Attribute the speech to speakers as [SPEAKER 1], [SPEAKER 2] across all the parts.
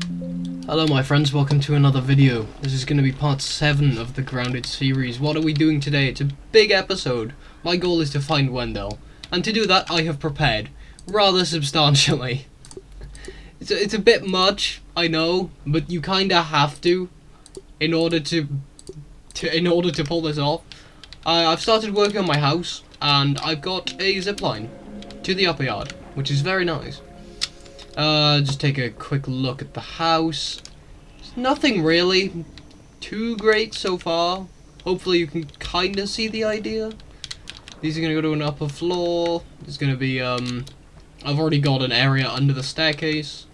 [SPEAKER 1] Hello my friends, welcome to another video. This is going to be part 7 of the Grounded series. What are we doing today? It's a big episode. My goal is to find Wendell. And to do that, I have prepared. Rather substantially. It's a bit much, I know, but you kinda have to in order to pull this off. I've started working on my house, and I've got a zipline to the upper yard, which is very nice. Just take a quick look at the house. It's nothing really too great so far. Hopefully you can kinda see the idea. These are gonna go to an upper floor. There's gonna be, I've already got an area under the staircase.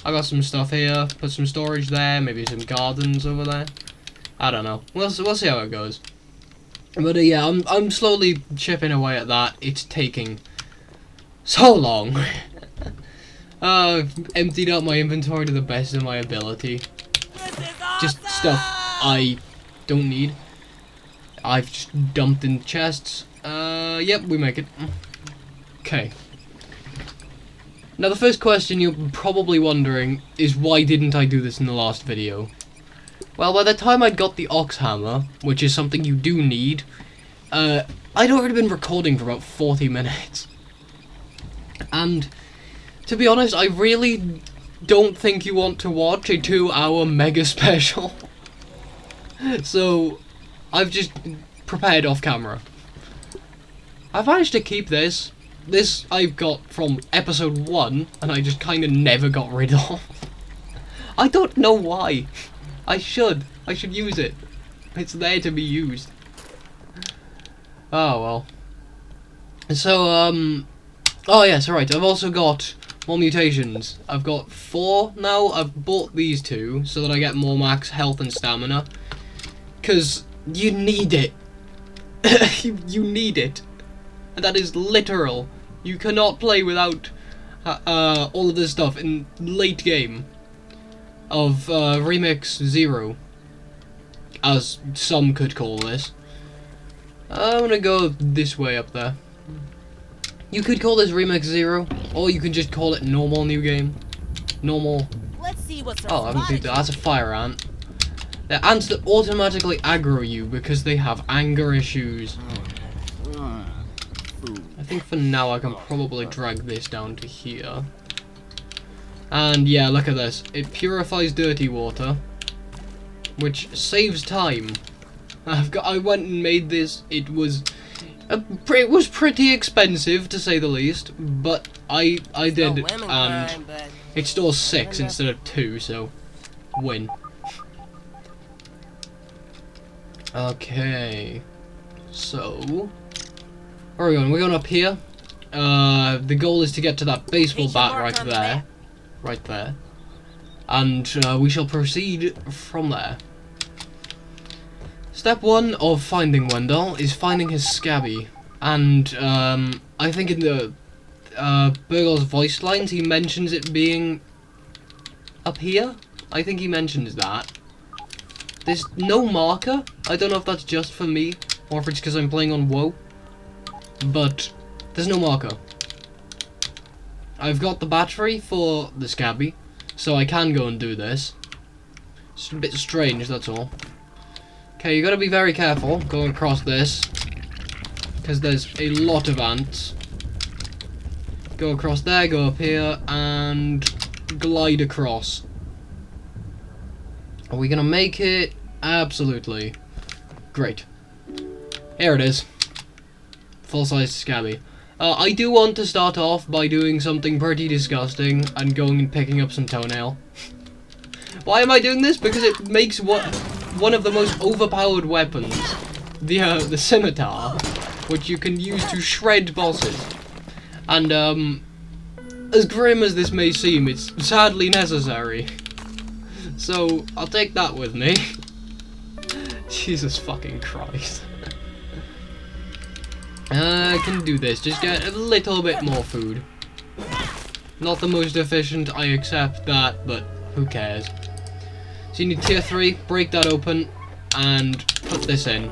[SPEAKER 1] I got some stuff here, put some storage there, maybe some gardens over there. I don't know. We'll see how it goes. But yeah, I'm slowly chipping away at that. It's taking so long. I've emptied out my inventory to the best of my ability. Just stuff I don't need. I've just dumped in chests. Yep, we make it. Okay. Now the first question you're probably wondering is why didn't I do this in the last video? Well, by the time I got the ox hammer, which is something you do need, I'd already been recording for about 40 minutes. And to be honest, I really don't think you want to watch a 2-hour mega special. So, I've just prepared off camera. I've managed to keep this. This I've got from episode 1, and I just kind of never got rid of. I don't know why. I should use it. It's there to be used. Oh well. So, oh yes, alright, I've also got more mutations. I've got 4 now. I've bought these 2 so that I get more max health and stamina. Because you need it. You need it. And that is literal. You cannot play without all of this stuff in late game of Remix 0, as some could call this. I'm gonna go this way up there. You could call this Remix 0, or you could just call it normal new game. Normal.
[SPEAKER 2] Let's see what's
[SPEAKER 1] Oh, I haven't seen that. That's a fire ant. They're ants that automatically aggro you because they have anger issues. I think for now I can probably drag this down to here. And yeah, look at this. It purifies dirty water, which saves time. I went and made this. It was pretty expensive to say the least, but I did it, and it stores 6 instead of 2, so win. Okay, so where are we going? We're going up here. The goal is to get to that baseball bat right there, and we shall proceed from there. Step 1 of finding Wendell is finding his scabby, and I think in the Burgle's voice lines he mentions it being up here. I think he mentions that. There's no marker. I don't know if that's just for me or if it's because I'm playing on WoW, but there's no marker. I've got the battery for the scabby, so I can go and do this. It's a bit strange, that's all. Okay, you gotta be very careful going across this, because there's a lot of ants. Go across there, go up here, and glide across. Are we gonna make it? Absolutely. Great. Here it is. Full-size scabby. I do want to start off by doing something pretty disgusting and going and picking up some toenail. Why am I doing this? Because it makes one of the most overpowered weapons, the scimitar, which you can use to shred bosses. And as grim as this may seem, it's sadly necessary. So I'll take that with me. Jesus fucking Christ. I can do this, just get a little bit more food. Not the most efficient, I accept that, but who cares. So you need tier 3, break that open, and put this in.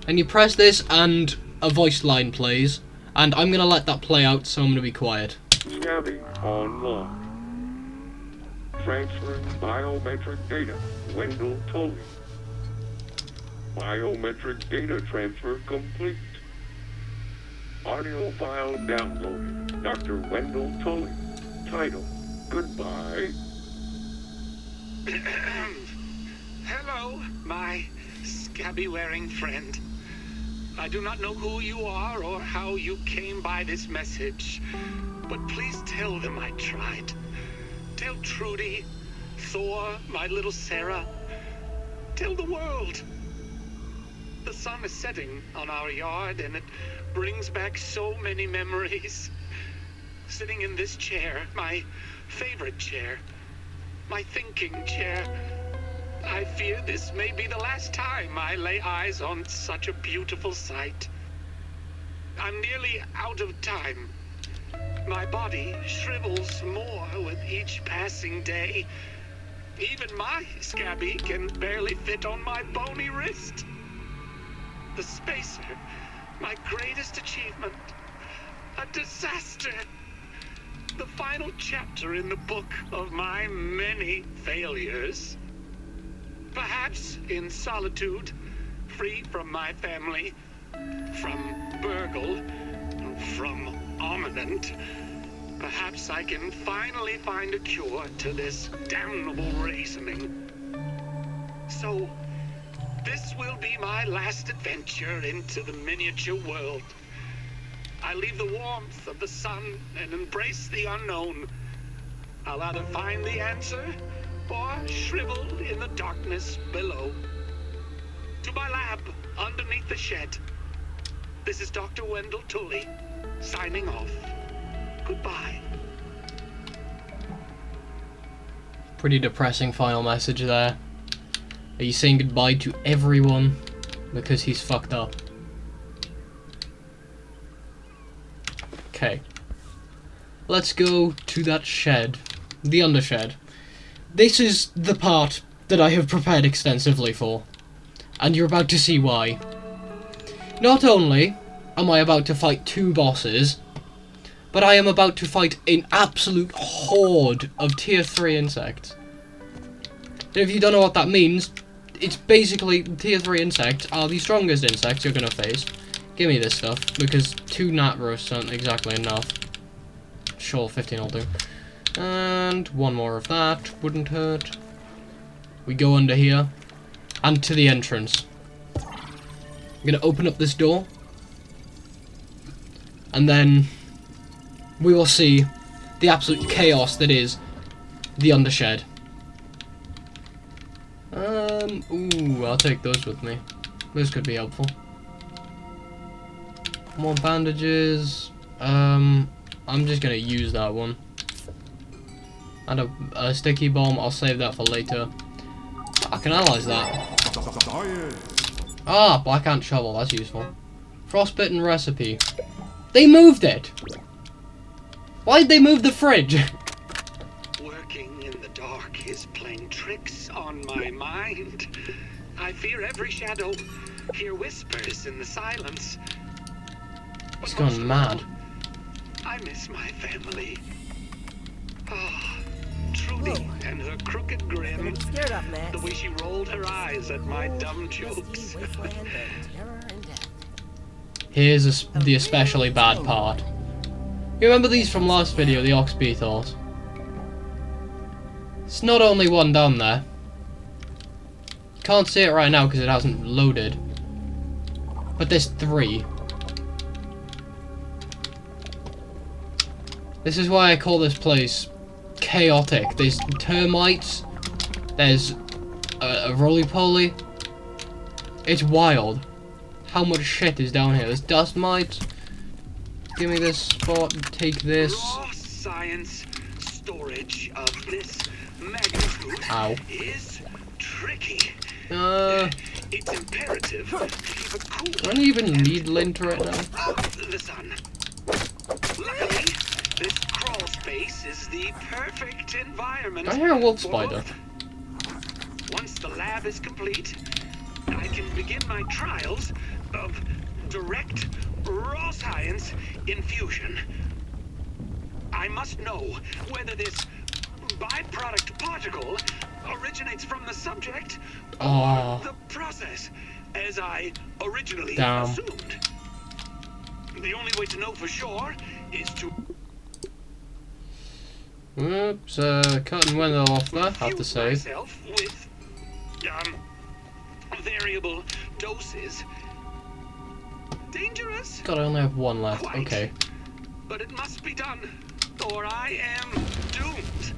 [SPEAKER 1] And you press this and a voice line plays, and I'm gonna let that play out, so I'm gonna be quiet.
[SPEAKER 3] Scabby online.
[SPEAKER 2] Transferring biometric data. Wendell Tully. Biometric data transfer complete. Audio file downloaded. Dr. Wendell Tully. Title. Goodbye.
[SPEAKER 3] Hello, my scabby-wearing friend. I do not know who you are or how you came by this message, but please tell them I tried. Tell Trudy, Thor, my little Sarah. Tell the world. The sun is setting on our yard, and it brings back so many memories. Sitting in this chair, my favorite chair, my thinking chair, I fear this may be the last time I lay eyes on such a beautiful sight. I'm nearly out of time. My body shrivels more with each passing day. Even my scabby can barely fit on my bony wrist. The spacer, my greatest achievement, a disaster. The final chapter in the book of my many failures. Perhaps in solitude, free from my family, from Burgle, from Omnant, perhaps I can finally find a cure to this damnable reasoning. So, this will be my last adventure into the miniature world. I leave the warmth of the sun and embrace the unknown. I'll either find the answer or shrivel in the darkness below. To my lab underneath the shed. This is Dr. Wendell Tully, signing off. Goodbye.
[SPEAKER 1] Pretty depressing final message there. Are you saying goodbye to everyone because he's fucked up? Okay. Let's go to that shed. The undershed. This is the part that I have prepared extensively for. And you're about to see why. Not only am I about to fight 2 bosses, but I am about to fight an absolute horde of tier 3 insects. And if you don't know what that means, it's basically tier 3 insects are the strongest insects you're gonna face. Give me this stuff, because 2 gnat roasts aren't exactly enough. Sure, 15 will do. And 1 more of that, wouldn't hurt. We go under here, and to the entrance. I'm gonna open up this door, and then we will see the absolute chaos that is the undershed. Ooh, I'll take those with me. Those could be helpful. More bandages. I'm just gonna use that one. And a sticky bomb, I'll save that for later. I can analyze that. Ah, black ant shovel, that's useful. Frostbitten recipe. They moved it! Why'd they move the fridge?
[SPEAKER 3] Working in the dark is playing tricks on my mind. I fear every shadow, hear whispers in the silence.
[SPEAKER 1] He's gone mad.
[SPEAKER 3] I miss my family. Ah, Trudy and her crooked grin. The way she rolled her eyes at my dumb jokes.
[SPEAKER 1] Here's the especially bad part. You remember these from last video, the ox beetles? It's not only one down there. Can't see it right now because it hasn't loaded. But there's 3. This is why I call this place chaotic. There's termites. There's a roly-poly. It's wild. How much shit is down here? There's dust mites. Give me this spot. Take this.
[SPEAKER 3] Raw science storage of this magnitude is tricky. It's imperative to keep it cool.
[SPEAKER 1] Do I even need lint right now?
[SPEAKER 3] The sun. Luckily, this crawl space is the perfect environment.
[SPEAKER 1] I hear a wolf spider.
[SPEAKER 3] Once the lab is complete, I can begin my trials of direct raw science infusion. I must know whether this byproduct particle originates from the subject
[SPEAKER 1] Oh.
[SPEAKER 3] or the process, as I originally
[SPEAKER 1] Damn.
[SPEAKER 3] assumed. The only way to know for sure is to
[SPEAKER 1] Oops, cutting Wendell off there, have to
[SPEAKER 3] infuse
[SPEAKER 1] save.
[SPEAKER 3] myself with variable doses. Dangerous?
[SPEAKER 1] God, I only have one left.
[SPEAKER 3] Quite.
[SPEAKER 1] Okay.
[SPEAKER 3] But it must be done, or I am doomed.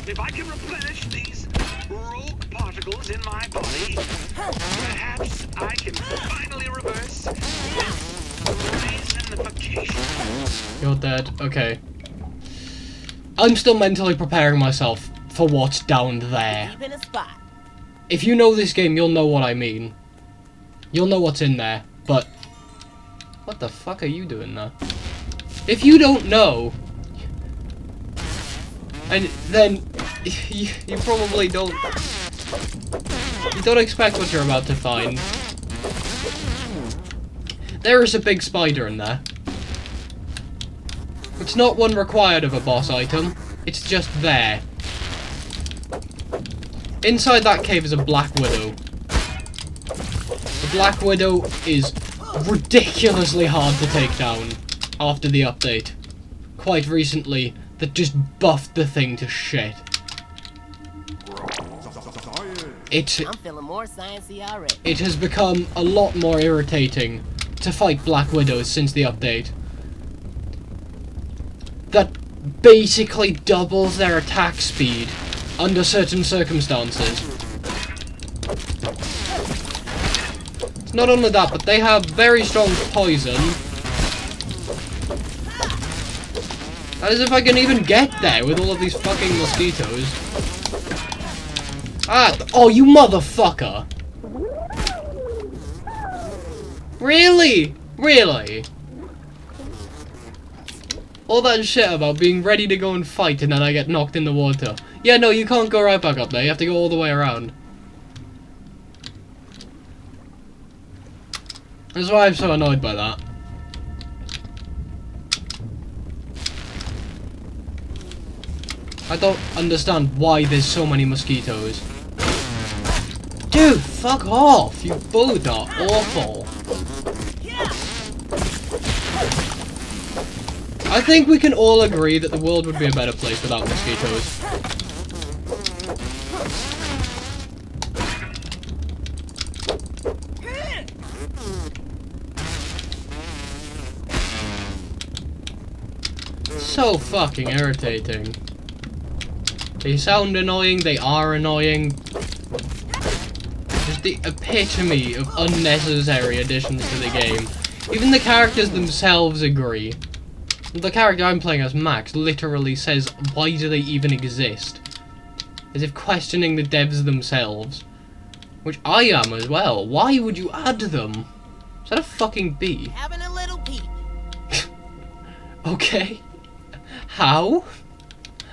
[SPEAKER 3] If I can replenish these rogue particles in my body, perhaps I can finally reverse reasonification.
[SPEAKER 1] You're dead. Okay. I'm still mentally preparing myself for what's down there.
[SPEAKER 4] Deep in a spot.
[SPEAKER 1] If you know this game, you'll know what I mean. You'll know what's in there, but... What the fuck are you doing there? If you don't know... And then... You probably don't... You don't expect what you're about to find. There is a big spider in there. It's not one required of a boss item. It's just there. Inside that cave is a Black Widow. The Black Widow is ridiculously hard to take down after the update. Quite recently, that just buffed the thing to shit.
[SPEAKER 4] I'm feeling more sciencey already.
[SPEAKER 1] It has become a lot more irritating to fight Black Widows since the update. That basically doubles their attack speed under certain circumstances. Not only that, but they have very strong poison. As if I can even get there with all of these fucking mosquitoes. Ah, oh, you motherfucker! Really? Really? All that shit about being ready to go and fight and then I get knocked in the water. Yeah, no, you can't go right back up there. You have to go all the way around. That's why I'm so annoyed by that. I don't understand why there's so many mosquitoes. Dude, fuck off! You both are awful. I think we can all agree that the world would be a better place without mosquitoes. So fucking irritating. They sound annoying, they are annoying. Just the epitome of unnecessary additions to the game. Even the characters themselves agree. The character I'm playing as, Max, literally says, why do they even exist? As if questioning the devs themselves. Which I am as well. Why would you add them? Is that a fucking bee?
[SPEAKER 4] Having a little peep.
[SPEAKER 1] Okay. How?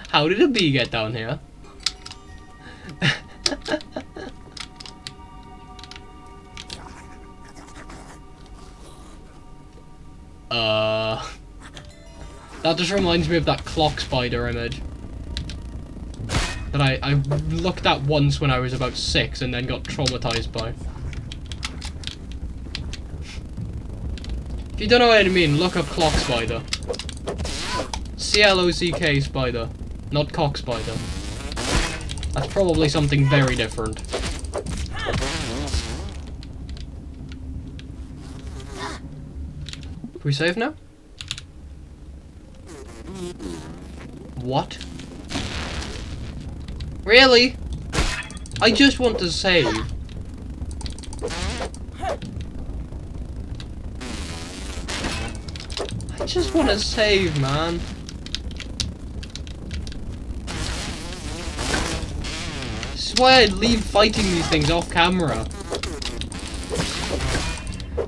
[SPEAKER 1] How did a bee get down here? That just reminds me of that clock spider image that I looked at once when I was about 6 and then got traumatized by. If you don't know what I mean, look up clock spider. C-L-O-C-K spider, not cock spider. That's probably something very different. Can we save now? What? Really? I just want to save. I just want to save, man. This is why I leave fighting these things off camera.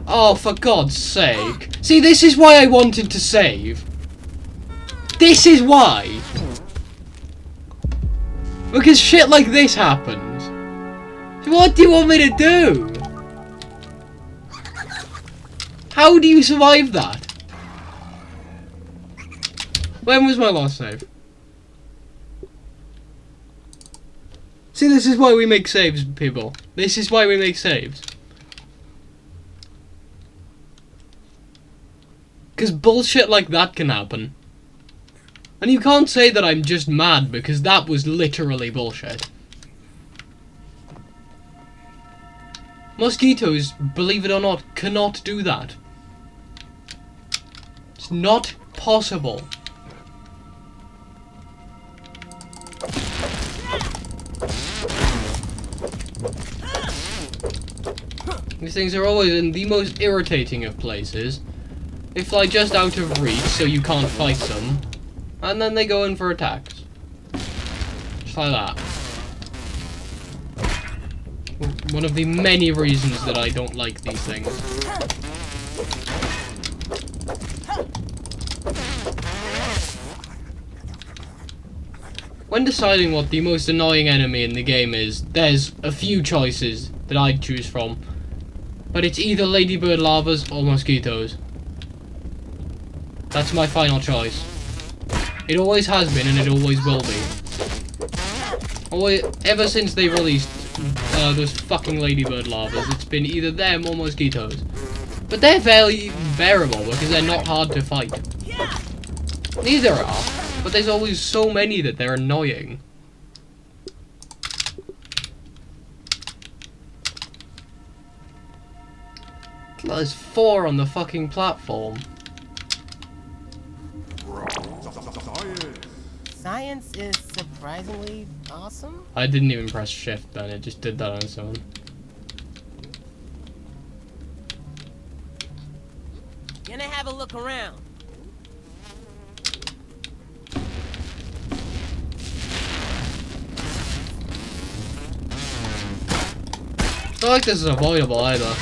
[SPEAKER 1] Oh, for God's sake. See, this is why I wanted to save. This is why. Because shit like this happens. So what do you want me to do? How do you survive that? When was my last save? See, this is why we make saves, people. This is why we make saves. Because bullshit like that can happen. And you can't say that I'm just mad, because that was literally bullshit. Mosquitoes, believe it or not, cannot do that. It's not possible. These things are always in the most irritating of places. They fly just out of reach, so you can't fight them. And then they go in for attacks. Just like that. One of the many reasons that I don't like these things. When deciding what the most annoying enemy in the game is, there's a few choices that I'd choose from. But it's either ladybird larvas or mosquitoes. That's my final choice. It always has been and it always will be. Ever since they released those fucking ladybird larvas, it's been either them or mosquitoes. But they're very bearable because they're not hard to fight. Neither are, but there's always so many that they're annoying. There's 4 on the fucking platform.
[SPEAKER 4] Science is surprisingly awesome.
[SPEAKER 1] I didn't even press shift then, it just did that on its own.
[SPEAKER 4] Gonna have a look around.
[SPEAKER 1] It's not like this is avoidable either.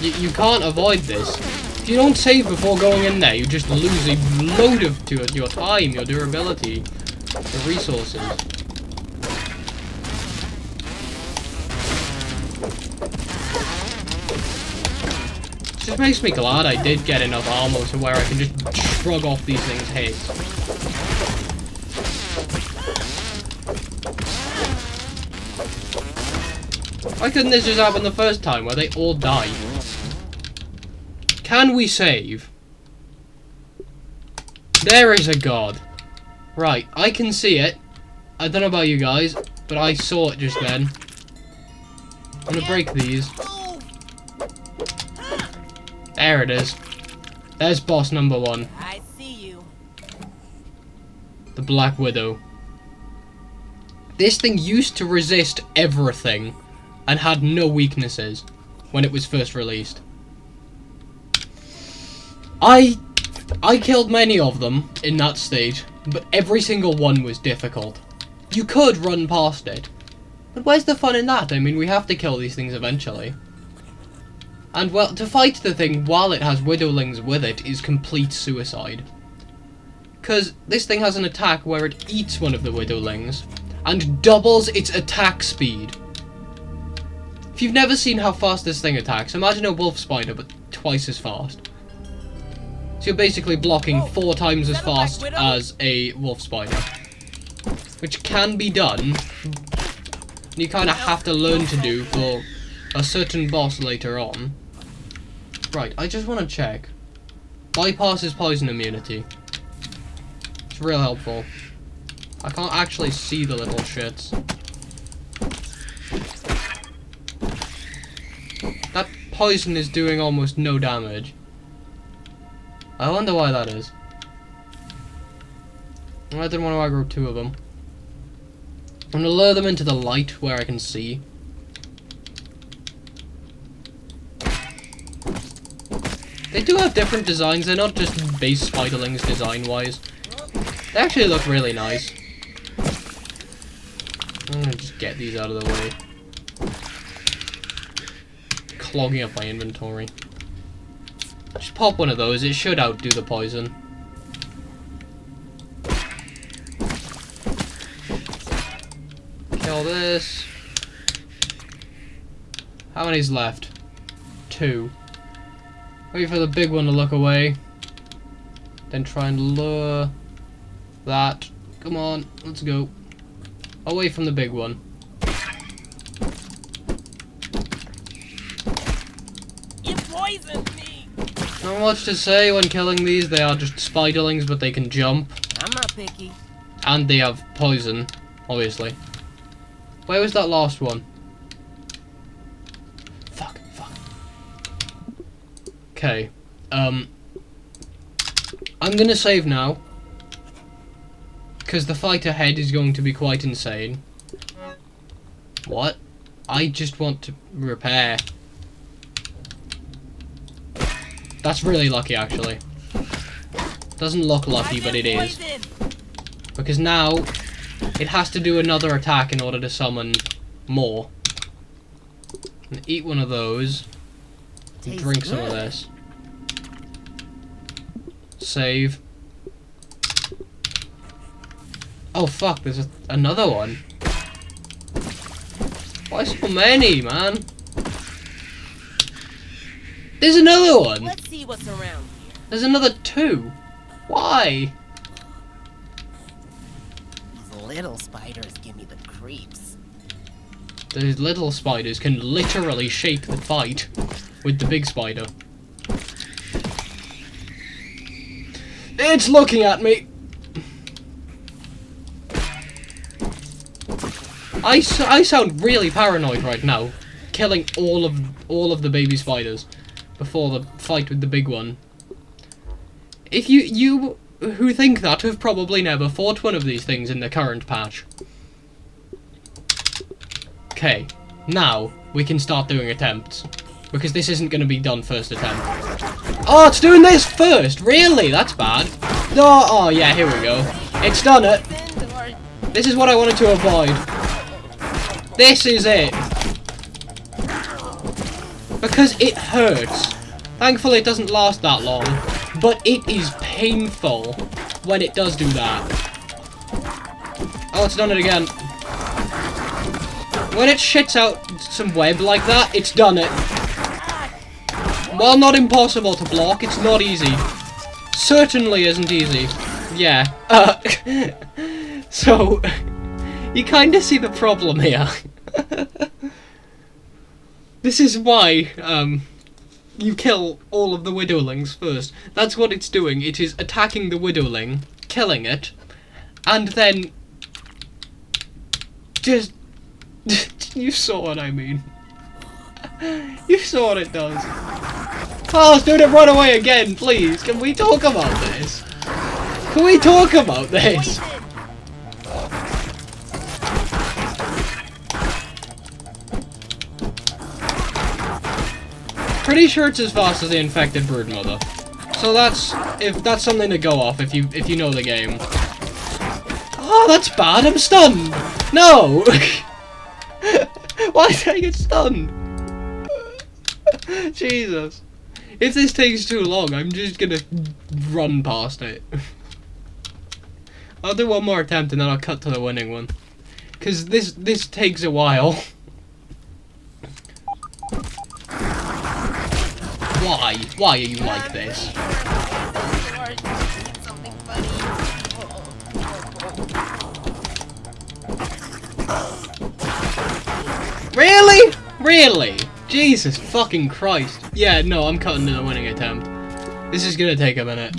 [SPEAKER 1] You can't avoid this. If you don't save before going in there, you just lose a load of your time, your durability, your resources. It just makes me glad I did get enough armor to where I can just shrug off these things' heads. Why couldn't this just happen the first time where they all died? Can we save? There is a god. Right, I can see it. I don't know about you guys, but I saw it just then. I'm gonna break these. There it is. There's boss number 1.
[SPEAKER 4] I see you.
[SPEAKER 1] The Black Widow. This thing used to resist everything and had no weaknesses when it was first released. I killed many of them in that stage, but every single one was difficult. You could run past it, but where's the fun in that? I mean, we have to kill these things eventually. And, well, to fight the thing while it has widowlings with it is complete suicide. Because this thing has an attack where it eats one of the widowlings and doubles its attack speed. If you've never seen how fast this thing attacks, imagine a wolf spider but twice as fast. So you're basically blocking 4 times as fast as a wolf spider. Which can be done. You kind of have to learn to do for a certain boss later on. Right, I just want to check. Bypasses poison immunity. It's real helpful. I can't actually see the little shits. That poison is doing almost no damage. I wonder why that is. I didn't want to aggro 2 of them. I'm going to lure them into the light where I can see. They do have different designs, they're not just base spiderlings design-wise. They actually look really nice. I'm going to just get these out of the way. Clogging up my inventory. Just pop one of those, it should outdo the poison. Kill this. How many's left? 2. Wait for the big one to look away. Then try and lure that. Come on, let's go. Away from the big one.
[SPEAKER 4] poisoned me.
[SPEAKER 1] Not much to say when killing these. They are just spiderlings, but they can jump.
[SPEAKER 4] I'm not picky.
[SPEAKER 1] And they have poison, obviously. Where was that last one? Fuck. Okay. I'm gonna save now. Because the fight ahead is going to be quite insane. What? I just want to repair. That's really lucky, actually. Doesn't look lucky, but it is. Because now, it has to do another attack in order to summon more. And eat one of those. And drink some of this. Save. Oh fuck, there's another one. Why so many, man? There's another one!
[SPEAKER 4] Let's see what's around here.
[SPEAKER 1] There's another 2. Why?
[SPEAKER 4] These little spiders give me the creeps.
[SPEAKER 1] Those little spiders can literally shake the fight with the big spider. It's looking at me! I sound really paranoid right now, killing all of the baby spiders before the fight with the big one. If you who think that have probably never fought one of these things in the current patch. Okay, now we can start doing attempts, because this isn't going to be done first attempt. Oh, it's doing this first! Really? That's bad. Oh yeah, here we go. It's done it. This is what I wanted to avoid. This is it. Because it hurts. Thankfully it doesn't last that long. But it is painful when it does do that. Oh, it's done it again. When it shits out some web like that, it's done it. While not impossible to block, it's not easy. Certainly isn't easy. Yeah. So, you kind of see the problem here. This is why, you kill all of the widowlings first. That's what it's doing. It is attacking the widowling, killing it, and then just... you saw what I mean. You saw what it does. Oh, it's doing it right away again, please. Can we talk about this? Can we talk about this? Pretty sure it's as fast as the infected broodmother. So that's something to go off if you know the game. Oh, that's bad. I'm stunned. No. Why did I get stunned? Jesus. If this takes too long, I'm just gonna run past it. I'll do one more attempt and then I'll cut to the winning one. Cause this takes a while. Why? Why are you like this? Really? Really? Jesus fucking Christ. Yeah, no, I'm cutting to the winning attempt. This is gonna take a minute.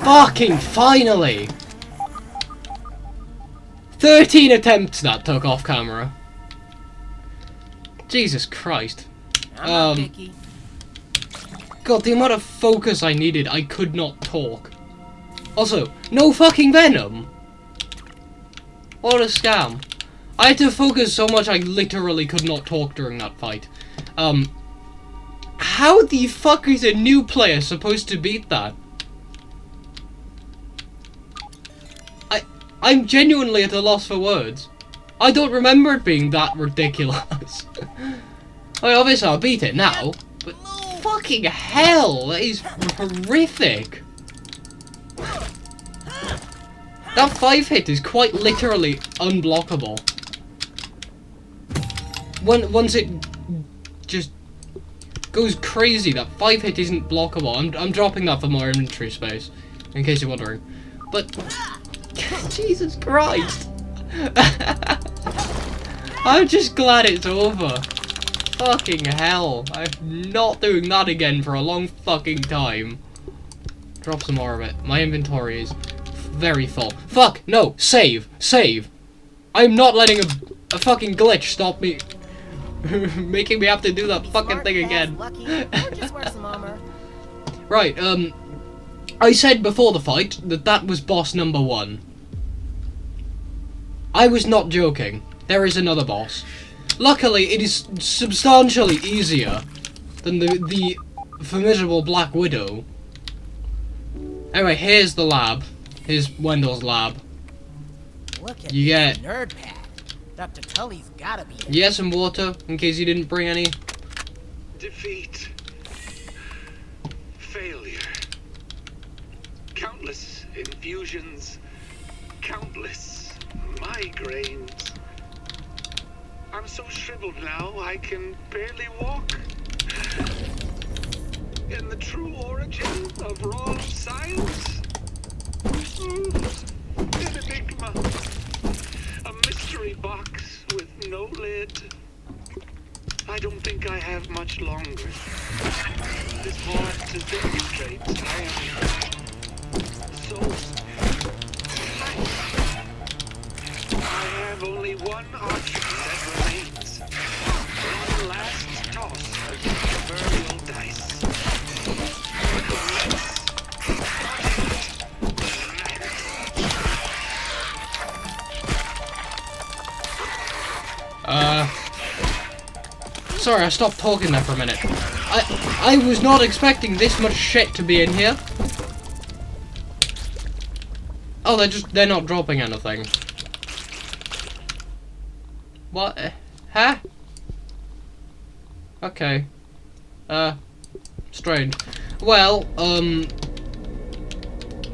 [SPEAKER 1] Fucking finally! 13 attempts that took off camera. Jesus Christ. God, the amount of focus I needed, I could not talk. Also, no fucking venom! What a scam. I had to focus so much I literally could not talk during that fight. How the fuck is a new player supposed to beat that? I'm genuinely at a loss for words. I don't remember it being that ridiculous. I mean, obviously I'll beat it now, but fucking hell, that is horrific. That 5-hit is quite literally unblockable. Once it just goes crazy, that 5-hit isn't blockable. I'm dropping that for more inventory space, in case you're wondering. But Jesus Christ! I'm just glad it's over. Fucking hell! I'm not doing that again for a long fucking time. Drop some more of it. My inventory is very full. Fuck! No! Save! Save! I'm not letting a fucking glitch stop me. Making me have to do that fucking thing again. Right, I said before the fight that was boss number 1. I was not joking. There is another boss. Luckily, it is substantially easier than the formidable Black Widow. Anyway, here's the lab. Here's Wendell's lab.
[SPEAKER 4] Look at
[SPEAKER 1] you get
[SPEAKER 4] nerd pad. Dr. Tully's gotta be there.
[SPEAKER 1] You get some water in case you didn't bring any.
[SPEAKER 3] Defeat. Failure. Countless infusions. Countless migraines. I'm so shriveled now I can barely walk. In the true origin of raw science? An enigma. A mystery box with no lid. I don't think I have much longer. This part to demonstrate I am so tight. I have only one option that remains. One last toss of the burial dice.
[SPEAKER 1] Sorry, I stopped talking there for a minute. I was not expecting this much shit to be in here. Oh, they're not dropping anything. What? Huh? Okay. Strange. Well,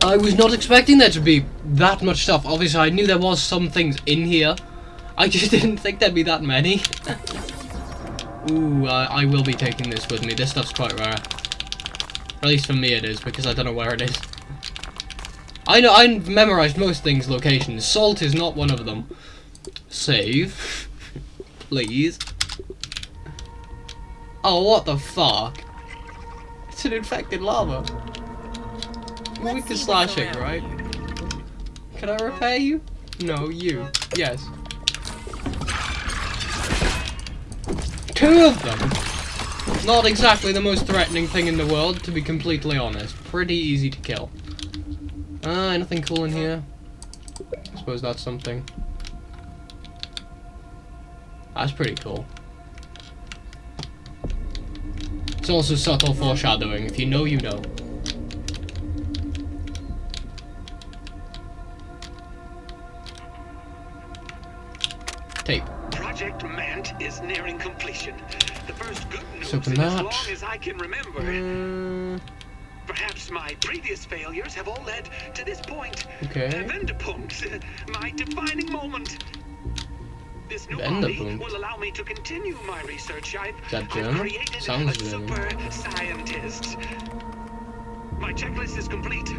[SPEAKER 1] I was not expecting there to be that much stuff. Obviously, I knew there was some things in here. I just didn't think there'd be that many. Ooh, I will be taking this with me. This stuff's quite rare. At least for me it is, because I don't know where it is. I know, I've memorized most things' locations. Salt is not one of them. Save. Please. Oh, what the fuck? It's an infected lava. We can slash it, right? Can I repair you? No, you. Yes. 2 of them! Not exactly the most threatening thing in the world, to be completely honest. Pretty easy to kill. Anything cool in here? I suppose that's something. That's pretty cool. It's also subtle foreshadowing. If you know, you know. Tape.
[SPEAKER 3] Project Mant is nearing completion. The first good news
[SPEAKER 1] Open
[SPEAKER 3] in as
[SPEAKER 1] that.
[SPEAKER 3] long as I can remember. Perhaps my previous failures have all led to this point.
[SPEAKER 1] Okay.
[SPEAKER 3] Wendepunkt, my defining moment. This new body
[SPEAKER 1] Wendepunkt.
[SPEAKER 3] will allow me to continue my research. I've
[SPEAKER 1] German?
[SPEAKER 3] created
[SPEAKER 1] Sounds
[SPEAKER 3] a
[SPEAKER 1] German.
[SPEAKER 3] super scientist. My checklist is complete.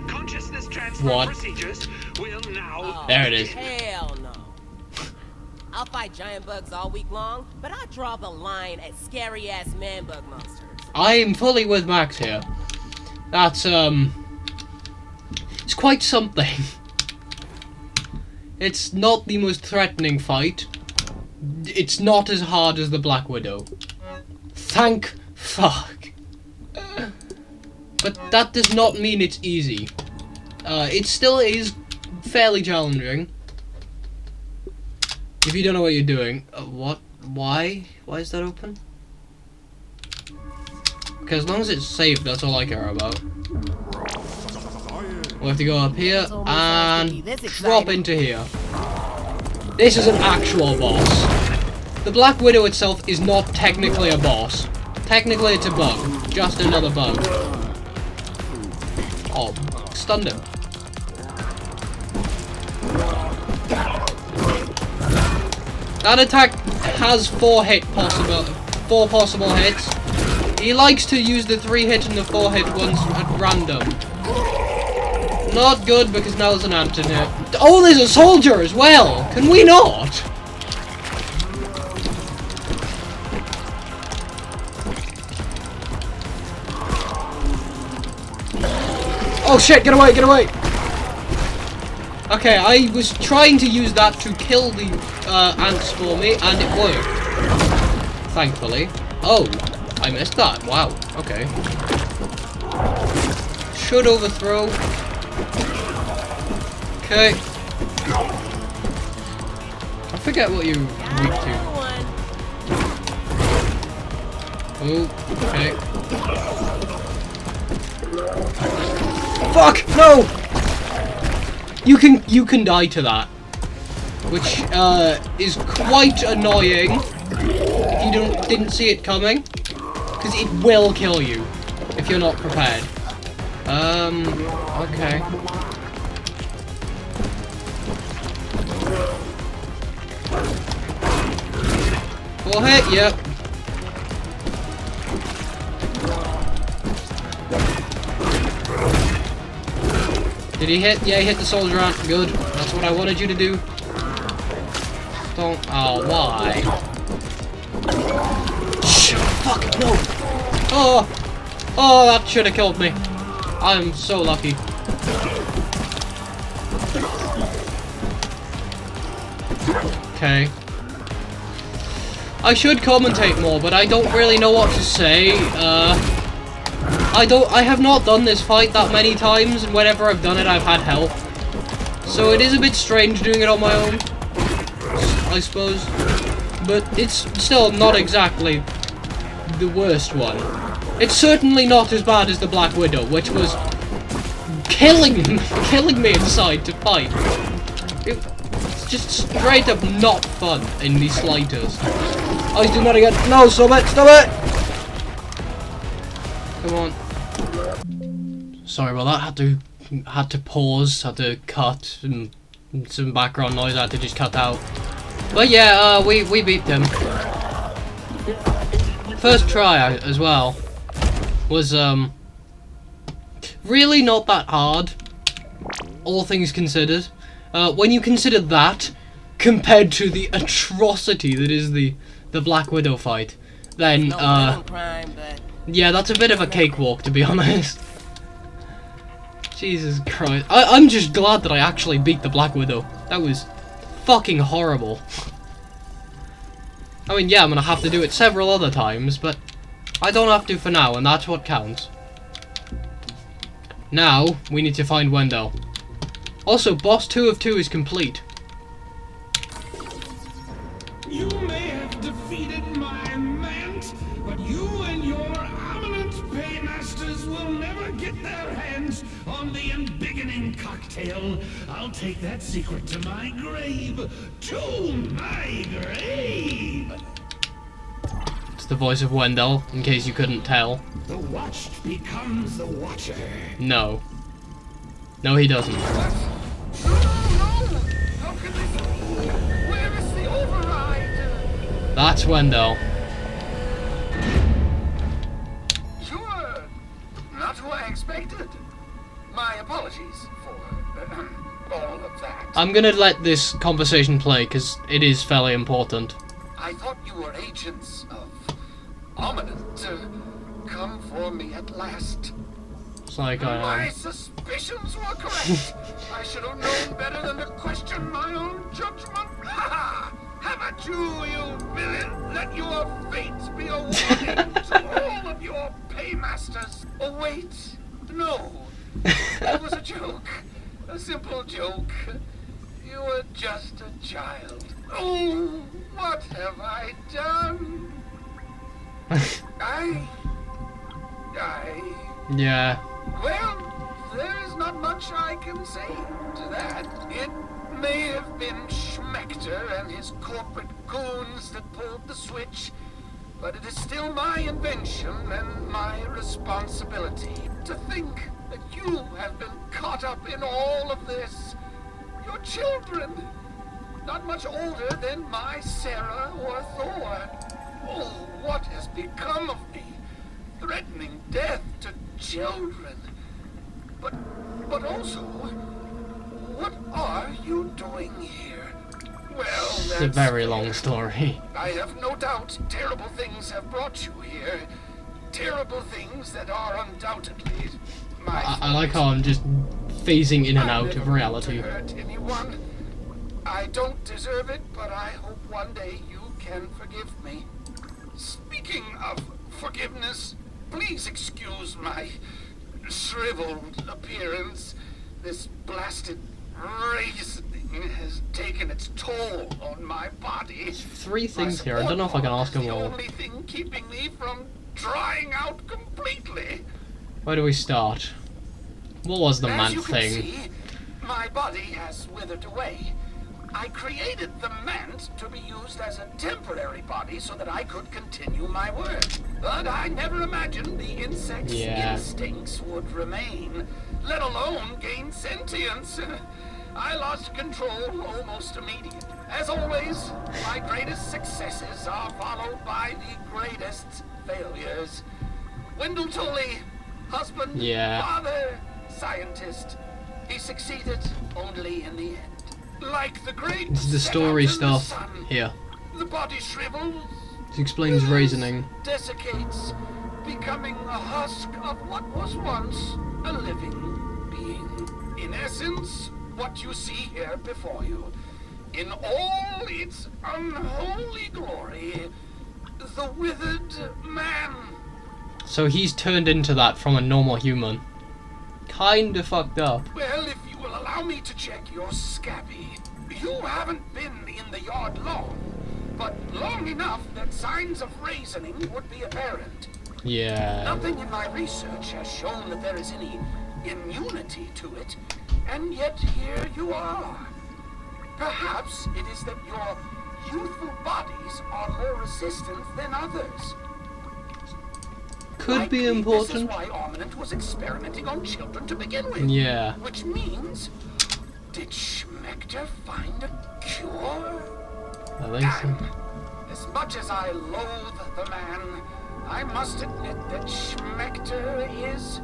[SPEAKER 3] Consciousness transfer
[SPEAKER 1] What?
[SPEAKER 3] procedures will now.
[SPEAKER 1] There it is.
[SPEAKER 4] Hell no. I'll fight giant bugs all week long, but I draw the line at scary-ass man-bug monsters.
[SPEAKER 1] I'm fully with Max here. That's, It's quite something. It's not the most threatening fight. It's not as hard as the Black Widow. Thank fuck. But that does not mean it's easy. It still is fairly challenging. If you don't know what you're doing. What? Why? Why is that open? Okay, as long as it's safe, that's all I care about. We'll have to go up here and drop into here. This is an actual boss. The Black Widow itself is not technically a boss. Technically it's a bug. Just another bug. Oh, stunned him. That attack has four possible hits. He likes to use the 3 hit and the 4 hit ones at random. Not good because now there's an ant in here. Oh, there's a soldier as well! Can we not? Oh shit, get away, get away! Okay, I was trying to use that to kill the ants for me, and it worked. Thankfully. Oh, I missed that. Wow, okay. Should overthrow. Okay. I forget what you're weak to. Oh, okay. Fuck! No! You can die to that. Which is quite annoying if you didn't see it coming. Because it will kill you if you're not prepared. Okay. Full hit, yep. Did he hit? Yeah, he hit the soldier ant. Good. That's what I wanted you to do. Don't. Oh, why? Shit, fuck, no. Oh. Oh, that should have killed me. I'm so lucky. Okay. I should commentate more, but I don't really know what to say. I have not done this fight that many times, and whenever I've done it, I've had help. So it is a bit strange doing it on my own, I suppose. But it's still not exactly the worst one. It's certainly not as bad as the Black Widow, which was killing me inside to fight. It's just straight up not fun in the slightest. I was doing that again. No, stop it! Stop it! Come on. Sorry about that. Had to pause. Had to cut, and some background noise I had to just cut out. But yeah, we beat them. First try as well was really not that hard, all things considered. When you consider that compared to the atrocity that is the Black Widow fight, then yeah, that's a bit of a cakewalk, to be honest. Jesus Christ. I'm just glad that I actually beat the Black Widow. That was fucking horrible. I mean, yeah, I'm gonna have to do it several other times, but I don't have to for now, and that's what counts. Now, we need to find Wendell. Also, boss 2 of 2 is complete.
[SPEAKER 5] You may have defeated my mant, but you and your eminent paymasters will never get their hands on the embiggening cocktail. I'll take that secret to my grave. To my grave!
[SPEAKER 1] It's the voice of Wendell, in case you couldn't tell.
[SPEAKER 5] The watched becomes the watcher.
[SPEAKER 1] No. No, he doesn't.
[SPEAKER 5] No! How can this be? Where is the override?
[SPEAKER 1] That's Wendell.
[SPEAKER 5] Sure. Not who I expected. My apologies for all of that.
[SPEAKER 1] I'm gonna let this conversation play, because it is fairly important.
[SPEAKER 5] I thought you were agents of Ominent to come for me at last.
[SPEAKER 1] Looks like I
[SPEAKER 5] My
[SPEAKER 1] am.
[SPEAKER 5] suspicions were correct. I should have known better than to question my own judgment. Ha ha! Have at you, you villain! Let your fate be a warning to all of your paymasters. Oh wait, no. That was a joke. A simple joke. You were just a child. Oh, what have I done?
[SPEAKER 1] Yeah.
[SPEAKER 5] Well, there is not much I can say to that. It may have been Schmechter and his corporate goons that pulled the switch, but it is still my invention and my responsibility. To think that you have been caught up in all of this. Your children, not much older than my Sarah or Thor. Oh, what has become of me? Threatening death to children. But also, what are you doing here? Well,
[SPEAKER 1] It's a very long story.
[SPEAKER 5] I have no doubt terrible things have brought you here. Terrible things that are undoubtedly my
[SPEAKER 1] I like how I'm just phasing in and
[SPEAKER 5] I
[SPEAKER 1] out
[SPEAKER 5] never
[SPEAKER 1] of
[SPEAKER 5] meant
[SPEAKER 1] reality.
[SPEAKER 5] to hurt anyone. I don't deserve it, but I hope one day you can forgive me. Speaking of forgiveness, please excuse my shriveled appearance. This blasted raisin has taken its toll on my body.
[SPEAKER 1] 3 things here. I don't know if I can ask them
[SPEAKER 5] The
[SPEAKER 1] all.
[SPEAKER 5] only thing keeping me from drying out completely.
[SPEAKER 1] Where do we start? What was the
[SPEAKER 5] As
[SPEAKER 1] man
[SPEAKER 5] you can
[SPEAKER 1] thing?
[SPEAKER 5] see, my body has withered away. I created the mant to be used as a temporary body so that I could continue my work. But I never imagined the insect's instincts would remain, let alone gain sentience. I lost control almost immediately. As always, my greatest successes are followed by the greatest failures. Wendell Tully, husband, father, scientist. He succeeded only in the end. Like the great
[SPEAKER 1] This is the story
[SPEAKER 5] Saturn
[SPEAKER 1] stuff
[SPEAKER 5] sun,
[SPEAKER 1] here.
[SPEAKER 5] the body shrivels,
[SPEAKER 1] This explains reasoning.
[SPEAKER 5] desiccates, becoming a husk of what was once a living being. In essence, what you see here before you, in all its unholy glory, the withered man.
[SPEAKER 1] So he's turned into that from a normal human. Kinda fucked up.
[SPEAKER 5] Well, if you will allow me to check your scabby, you haven't been in the yard long, but long enough that signs of raisoning would be apparent.
[SPEAKER 1] Yeah.
[SPEAKER 5] Nothing in my research has shown that there is any immunity to it, and yet here you are. Perhaps it is that your youthful bodies are more resistant than others.
[SPEAKER 1] Could be
[SPEAKER 5] Likely
[SPEAKER 1] important.
[SPEAKER 5] This is why Armament was experimenting on children to begin with.
[SPEAKER 1] Yeah.
[SPEAKER 5] Which means, did Schmechter find a cure?
[SPEAKER 1] I think so.
[SPEAKER 5] Damn. As much as I loathe the man, I must admit that Schmechter is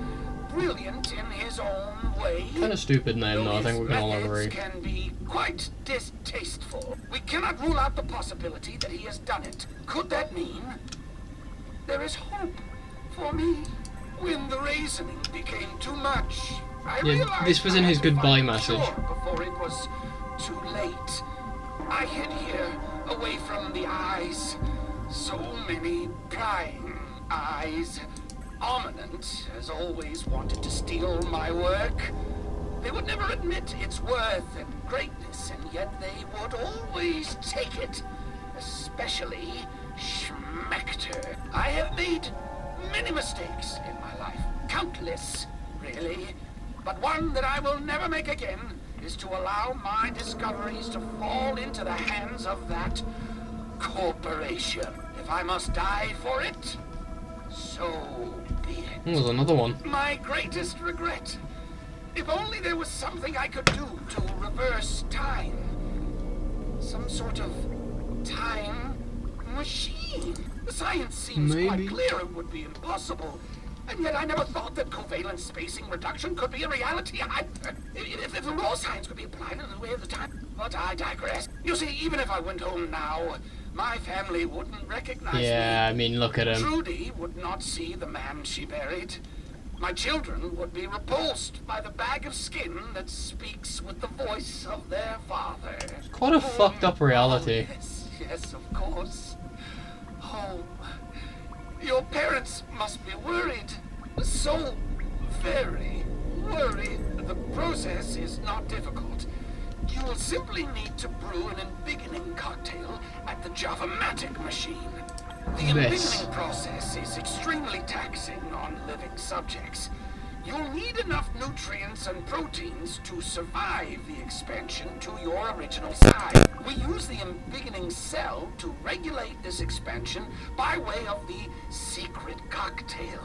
[SPEAKER 5] brilliant in his own way.
[SPEAKER 1] Kinda stupid name though, I
[SPEAKER 5] His
[SPEAKER 1] think we can all
[SPEAKER 5] methods
[SPEAKER 1] agree.
[SPEAKER 5] can be quite distasteful. We cannot rule out the possibility that he has done it. Could that mean there is hope for me? When the reasoning became too much, I realized
[SPEAKER 1] this was in
[SPEAKER 5] I
[SPEAKER 1] his
[SPEAKER 5] had to
[SPEAKER 1] goodbye
[SPEAKER 5] find a
[SPEAKER 1] message.
[SPEAKER 5] cure before it was too late. I hid here, away from the eyes. So many prying eyes. Ominent has always wanted to steal my work. They would never admit its worth and greatness, and yet they would always take it. Especially Schmechter. I have made many mistakes in my life. Countless, really. But one that I will never make again is to allow my discoveries to fall into the hands of that corporation. If I must die for it, so be it.
[SPEAKER 1] There's another one.
[SPEAKER 5] My greatest regret. If only there was something I could do to reverse time. Some sort of time machine. The science seems
[SPEAKER 1] Maybe.
[SPEAKER 5] quite clear it would be impossible. And yet I never thought that covalent spacing reduction could be a reality either. If raw science could be applied in the way of the time. But I digress. You see, even if I went home now, my family wouldn't recognize me.
[SPEAKER 1] Yeah, I mean, look at him.
[SPEAKER 5] Trudy would not see the man she buried. My children would be repulsed by the bag of skin that speaks with the voice of their father.
[SPEAKER 1] Quite a fucked up reality.
[SPEAKER 5] Oh, yes, of course. Home. Your parents must be worried. So very worried. The process is not difficult. You will simply need to brew an embiggening cocktail at the Java-matic machine. The embiggening process is extremely taxing on living subjects. You'll need enough nutrients and proteins to survive the expansion to your original size. We use the embiggening cell to regulate this expansion by way of the secret cocktail.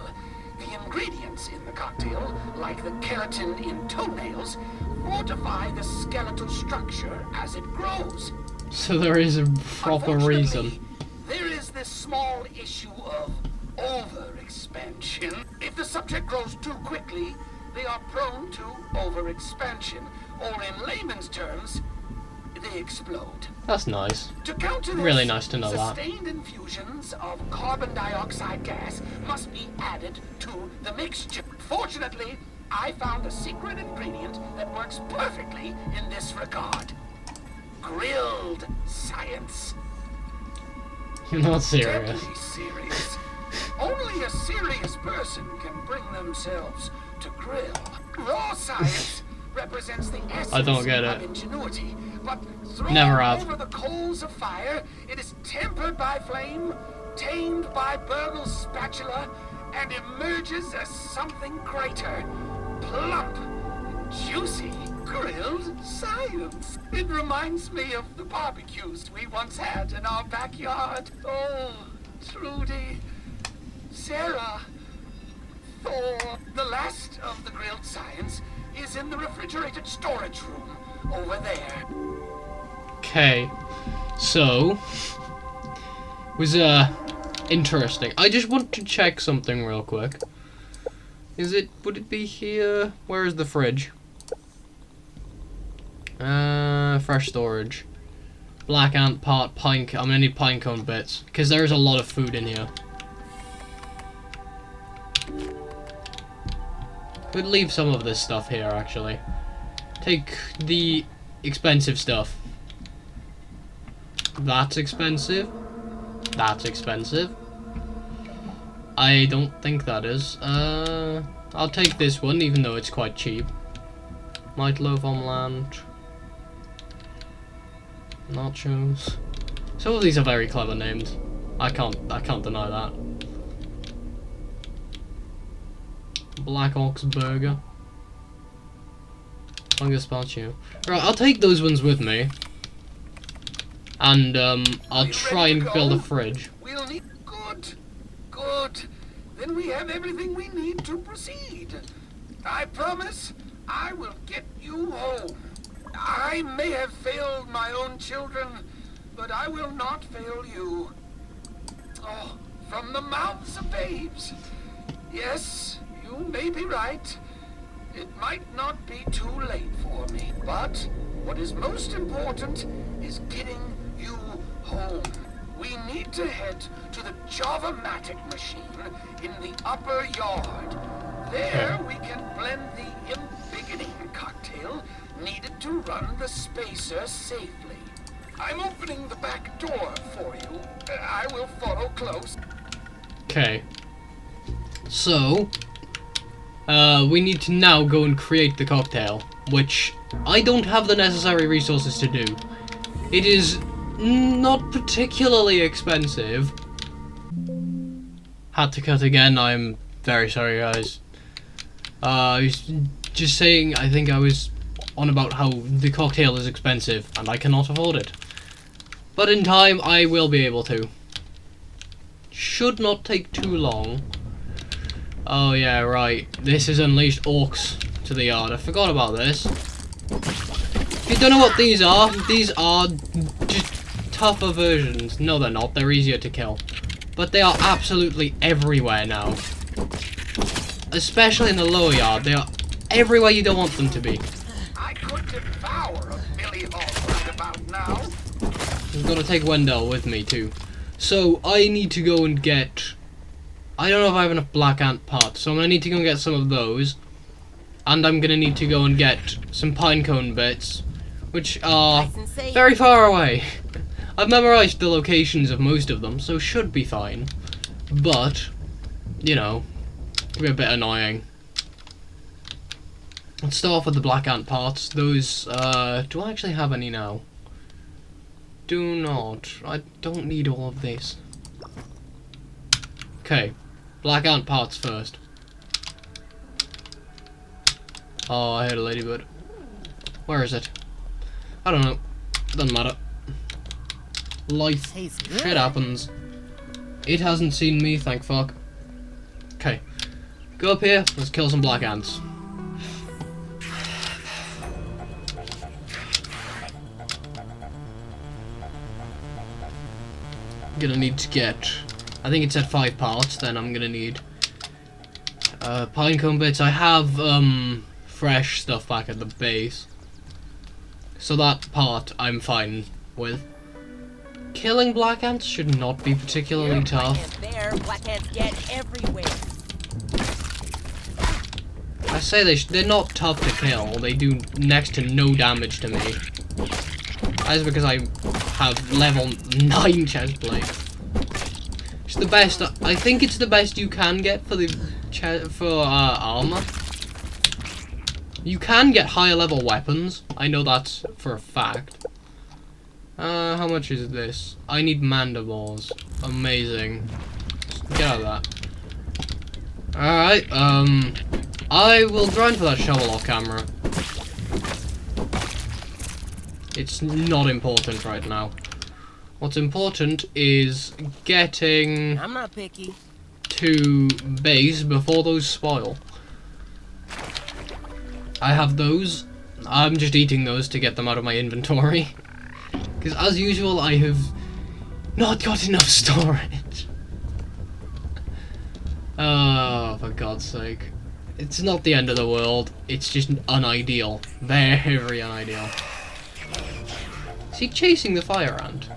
[SPEAKER 5] The ingredients in the cocktail, like the keratin in toenails, fortify the skeletal structure as it grows.
[SPEAKER 1] So there is a proper reason.
[SPEAKER 5] There is this small issue of overexpansion. If the subject grows too quickly, they are prone to overexpansion, or in layman's terms, they explode.
[SPEAKER 1] That's nice.
[SPEAKER 5] To counter this,
[SPEAKER 1] Really nice to know that.
[SPEAKER 5] sustained infusions of carbon dioxide gas must be added to the mixture. Fortunately, I found a secret ingredient that works perfectly in this regard. Grilled science.
[SPEAKER 1] You're not serious.
[SPEAKER 5] Deadly serious. Only a serious person can bring themselves to grill. Raw science represents the essence
[SPEAKER 1] I don't get
[SPEAKER 5] of
[SPEAKER 1] it.
[SPEAKER 5] ingenuity, but thrown
[SPEAKER 1] Never have.
[SPEAKER 5] over the coals of fire, it is tempered by flame, tamed by Burgle's spatula, and emerges as something greater. Plump, juicy, grilled science. It reminds me of the barbecues we once had in our backyard. Oh, Trudy, Sarah, Thor. The last of the grilled science is in the refrigerated storage room over there.
[SPEAKER 1] Okay, so was interesting. I just want to check something real quick. Would it be here? Where is the fridge? Fresh storage. Black ant part pine. I'm gonna need pine cone bits because there is a lot of food in here. Could leave some of this stuff here actually. Take the expensive stuff. That's expensive. That's expensive. I don't think that is. I'll take this one even though it's quite cheap. Meatloaf on land. Nachos. Some of these are very clever names. I can't deny that. Black Ox Burger. Fungus Spatio. Right, I'll take those ones with me. And I'll try and build a fridge.
[SPEAKER 5] We'll need good. Then we have everything we need to proceed. I promise I will get you home. I may have failed my own children, but I will not fail you. Oh, from the mouths of babes. Yes, you may be right. It might not be too late for me, but what is most important is getting you home. We need to head to the Java-matic machine in the upper yard. There we can blend the embiggening cocktail needed to run the spacer safely. I'm opening the back door for you. I will follow close.
[SPEAKER 1] Okay. So, we need to now go and create the cocktail, which I don't have the necessary resources to do. It is not particularly expensive. Had to cut again, I'm very sorry guys. I was just saying, I think I was on about how the cocktail is expensive and I cannot afford it. But in time I will be able to. Should not take too long. Oh yeah, right. This has unleashed orcs to the yard. I forgot about this. If you don't know what these are just tougher versions. No, they're not. They're easier to kill. But they are absolutely everywhere now. Especially in the lower yard. They are everywhere you don't want them to be.
[SPEAKER 5] I could devour a Billy Hawk right about now.
[SPEAKER 1] I'm gonna take Wendell with me too. So I need to go and get I don't know if I have enough black ant parts, so I'm gonna need to go and get some of those. And I'm gonna need to go and get some pine cone bits, which are
[SPEAKER 4] Nice and safe.
[SPEAKER 1] very far away. I've memorized the locations of most of them, so should be fine. But, you know, it'll be a bit annoying. Let's start off with the black ant parts. Those, do I actually have any now? Do not. I don't need all of this. Okay, black ant parts first. Oh, I heard a ladybird. Where is it? I don't know. Doesn't matter. Life.
[SPEAKER 4] Tastes good.
[SPEAKER 1] Shit happens. It hasn't seen me, thank fuck. Okay. Go up here, let's kill some black ants. I'm gonna need to get... I think it's at 5 parts, then I'm gonna need... pinecone bits. I have, fresh stuff back at the base. So that part I'm fine with. Killing black ants should not be particularly tough.
[SPEAKER 4] There, black ants get everywhere.
[SPEAKER 1] I say they're not tough to kill. They do next to no damage to me. That's because I have level 9 chest plate. It's the best. I think it's the best you can get for the armor. You can get higher level weapons. I know that's for a fact. How much is this? I need mandibles. Amazing. Get out of that. Alright, I will grind for that shovel off camera. It's not important right now. What's important is getting
[SPEAKER 4] I'm not picky.
[SPEAKER 1] to base before those spoil. I have those. I'm just eating those to get them out of my inventory. Because as usual, I have not got enough storage. Oh, for God's sake. It's not the end of the world. It's just unideal. Very unideal. Is he chasing the fire ant?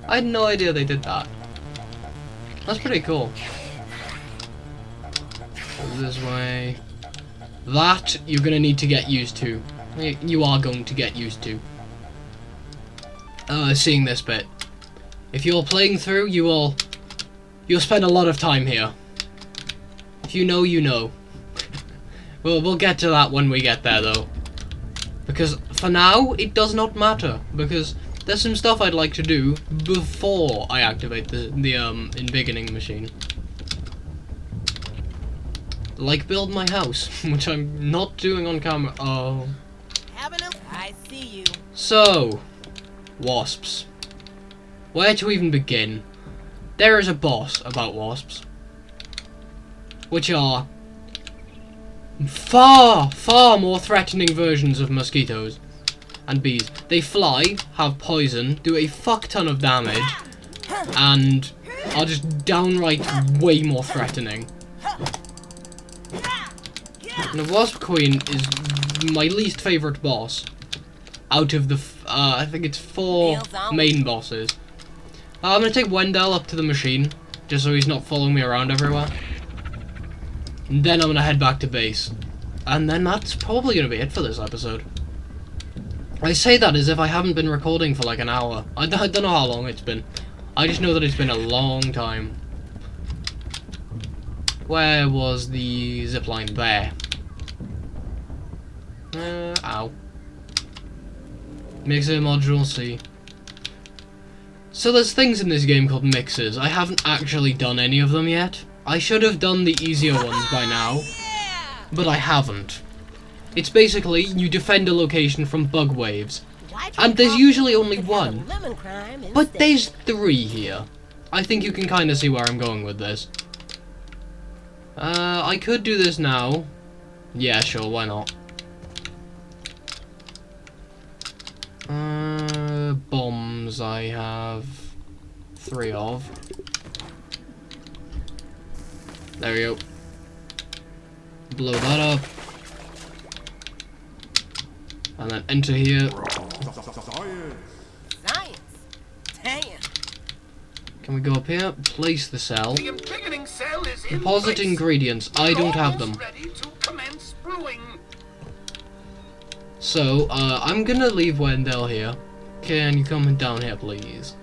[SPEAKER 1] I had no idea they did that. That's pretty cool. This way. That you're gonna need to get used to. You are going to get used to. Seeing this bit. If you're playing through, you'll spend a lot of time here. If you know, you know. We'll get to that when we get there, though. Because for now, it does not matter. Because there's some stuff I'd like to do before I activate the embiggening machine. Like build my house, which I'm not doing on camera. Oh.
[SPEAKER 4] Having them? I see you.
[SPEAKER 1] So, wasps. Where to even begin? There is a boss about wasps, which are far, far more threatening versions of mosquitoes and bees. They fly, have poison, do a fuck ton of damage, and are just downright way more threatening. And the Wasp Queen is my least favourite boss out of the, I think it's 4 main bosses. I'm going to take Wendell up to the machine, just so he's not following me around everywhere. And then I'm going to head back to base. And then that's probably going to be it for this episode. I say that as if I haven't been recording for like an hour. I don't know how long it's been. I just know that it's been a long time. Where was the zipline? There. Ow. Mixer module C. So there's things in this game called mixers. I haven't actually done any of them yet. I should have done the easier ones by now, but I haven't. It's basically you defend a location from bug waves, and there's usually only one, but there's 3 here. I think you can kind of see where I'm going with this. I could do this now. Yeah, sure, why not? Bombs I have 3 of. There we go. Blow that up. And then enter here.
[SPEAKER 4] Science. Damn.
[SPEAKER 1] Can we go up here? Place the cell.
[SPEAKER 3] The embiggening cell is in
[SPEAKER 1] Deposit
[SPEAKER 3] place.
[SPEAKER 1] ingredients. I don't have them.
[SPEAKER 3] Almost ready to commence brewing.
[SPEAKER 1] So, I'm gonna leave Wendell here. Can you come down here, please?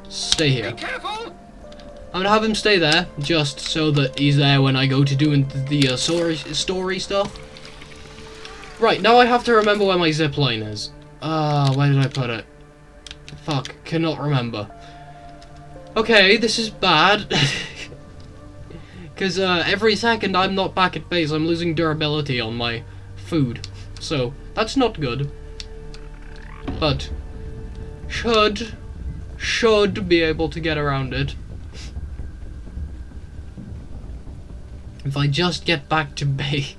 [SPEAKER 1] Stay here.
[SPEAKER 3] Be careful.
[SPEAKER 1] I'm gonna have him stay there, just so that he's there when I go to doing the story stuff. Right, now I have to remember where my zipline is. Where did I put it? Fuck, cannot remember. Okay, this is bad. Because every second I'm not back at base, I'm losing durability on my food. So, that's not good. But, should be able to get around it. If I just get back to base.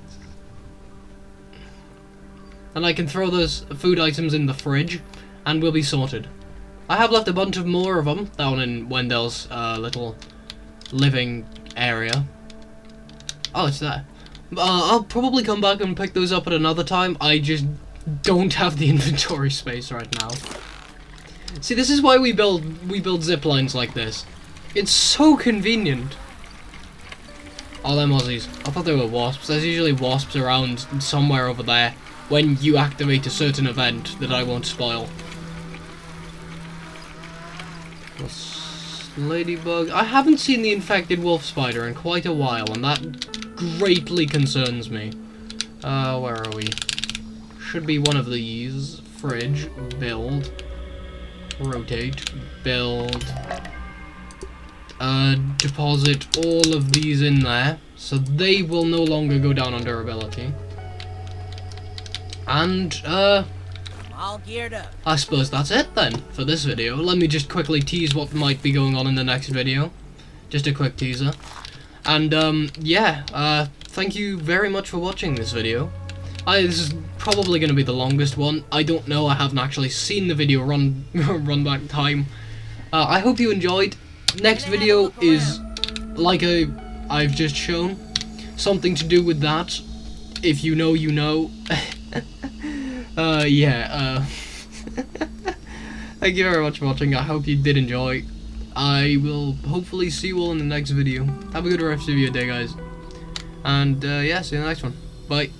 [SPEAKER 1] And I can throw those food items in the fridge, and we'll be sorted. I have left a bunch of more of them down in Wendell's little living area. Oh, it's there. I'll probably come back and pick those up at another time. I just don't have the inventory space right now. See, this is why we build zip lines like this. It's so convenient. Oh, they're mozzies. I thought they were wasps. There's usually wasps around somewhere over there when you activate a certain event that I won't spoil. Ladybug. I haven't seen the infected wolf spider in quite a while, and that greatly concerns me. Where are we? Should be one of these. Fridge. Build. Rotate. Build. Deposit all of these in there, so they will no longer go down on durability. And,
[SPEAKER 4] All geared up.
[SPEAKER 1] I suppose that's it then for this video. Let me just quickly tease what might be going on in the next video. Just a quick teaser. And, yeah, thank you very much for watching this video. This is probably going to be the longest one. I don't know, I haven't actually seen the video run back time. I hope you enjoyed. Next video is, like I've just shown, something to do with that. If you know, you know. Yeah, thank you very much for watching. I hope you did enjoy. I will hopefully see you all in the next video. Have a good rest of your day, guys. And, yeah, see you in the next one. Bye.